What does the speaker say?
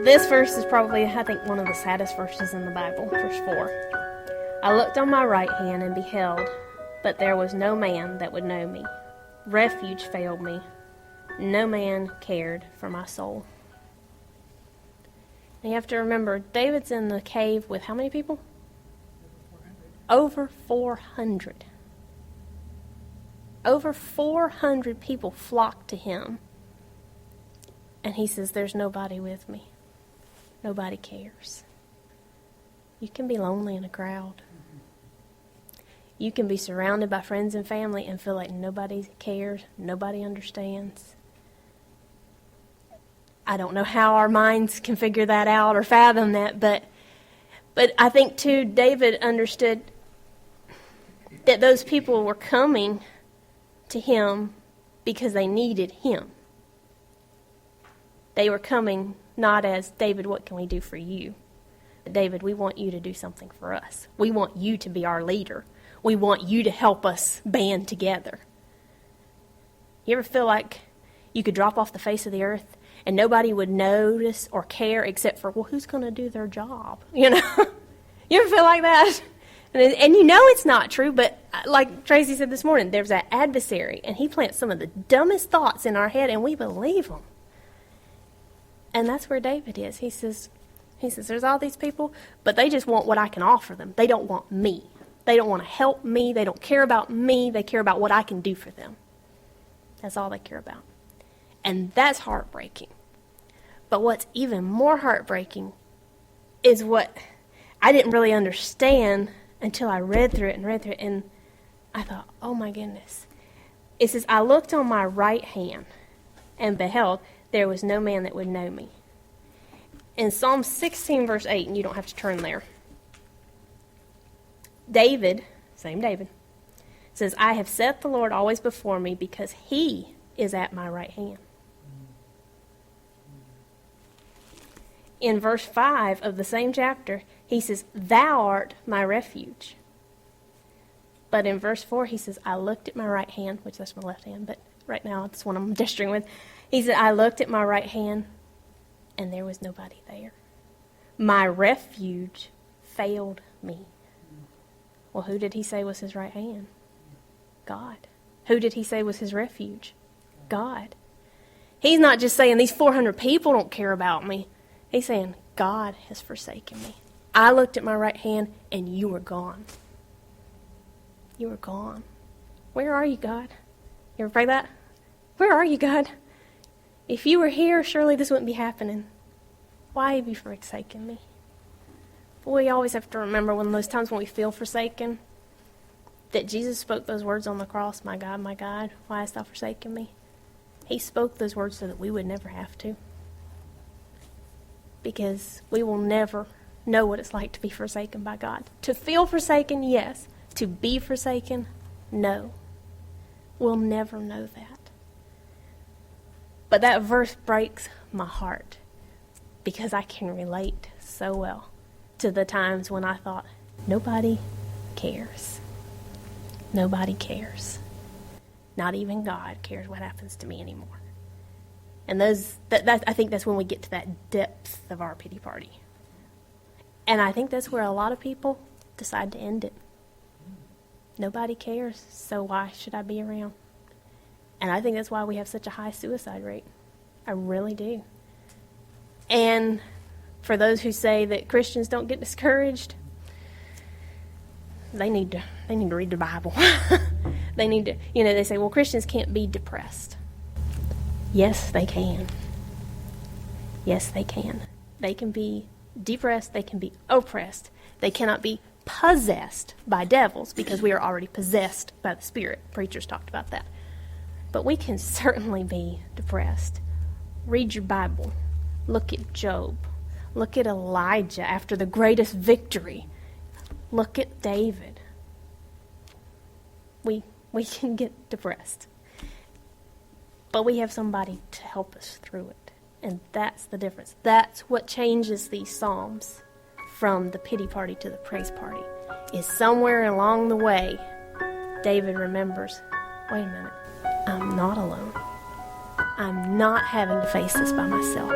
This verse is probably, I think, one of the saddest verses in the Bible, verse 4. I looked on my right hand and beheld, but there was no man that would know me. Refuge failed me. No man cared for my soul. And you have to remember, David's in the cave with how many people? Over 400. Over 400 people flocked to him. And he says, there's nobody with me. Nobody cares. You can be lonely in a crowd. You can be surrounded by friends and family and feel like nobody cares, nobody understands. I don't know how our minds can figure that out or fathom that, but I think, too, David understood that those people were coming to him because they needed him. They were coming not as, David, what can we do for you? But David, we want you to do something for us. We want you to be our leader. We want you to help us band together. You ever feel like you could drop off the face of the earth and nobody would notice or care except for, well, who's going to do their job? You know? You ever feel like that? And you know it's not true, but like Tracy said this morning, there's that adversary, and he plants some of the dumbest thoughts in our head, and we believe them. And that's where David is. He says, there's all these people, but they just want what I can offer them. They don't want me. They don't want to help me. They don't care about me. They care about what I can do for them. That's all they care about. And that's heartbreaking. But what's even more heartbreaking is what I didn't really understand until I read through it, and I thought, oh my goodness. It says, I looked on my right hand and beheld, there was no man that would know me. In Psalm 16, verse 8, and you don't have to turn there, David, same David, says, I have set the Lord always before me because he is at my right hand. In verse 5 of the same chapter, he says, thou art my refuge. But in verse 4, he says, I looked at my right hand, which that's my left hand, but right now it's one I'm gesturing with. He said, I looked at my right hand, and there was nobody there. My refuge failed me. Well, who did he say was his right hand? God. Who did he say was his refuge? God. He's not just saying these 400 people don't care about me. He's saying, God has forsaken me. I looked at my right hand, and you were gone. You were gone. Where are you, God? You ever pray that? Where are you, God? If you were here, surely this wouldn't be happening. Why have you forsaken me? But we always have to remember when those times when we feel forsaken, that Jesus spoke those words on the cross, my God, why hast thou forsaken me? He spoke those words so that we would never have to. Because we will never know what it's like to be forsaken by God. To feel forsaken, yes. To be forsaken, no. We'll never know that. But that verse breaks my heart because I can relate so well to the times when I thought, nobody cares. Nobody cares. Not even God cares what happens to me anymore. And I think that's when we get to that depth of our pity party. And I think that's where a lot of people decide to end it. Nobody cares, so why should I be around? And I think that's why we have such a high suicide rate. I really do. And for those who say that Christians don't get discouraged, they need to read the Bible. They need to, they say, well, Christians can't be depressed. Yes, they can. Yes, they can. They can be depressed. They can be oppressed. They cannot be possessed by devils because we are already possessed by the Spirit. Preachers talked about that. But we can certainly be depressed. Read your Bible. Look at Job. Look at Elijah after the greatest victory. Look at David. We can get depressed. But we have somebody to help us through it. And that's the difference. That's what changes these Psalms from the pity party to the praise party. Is somewhere along the way, David remembers, wait a minute, I'm not alone. I'm not having to face this by myself.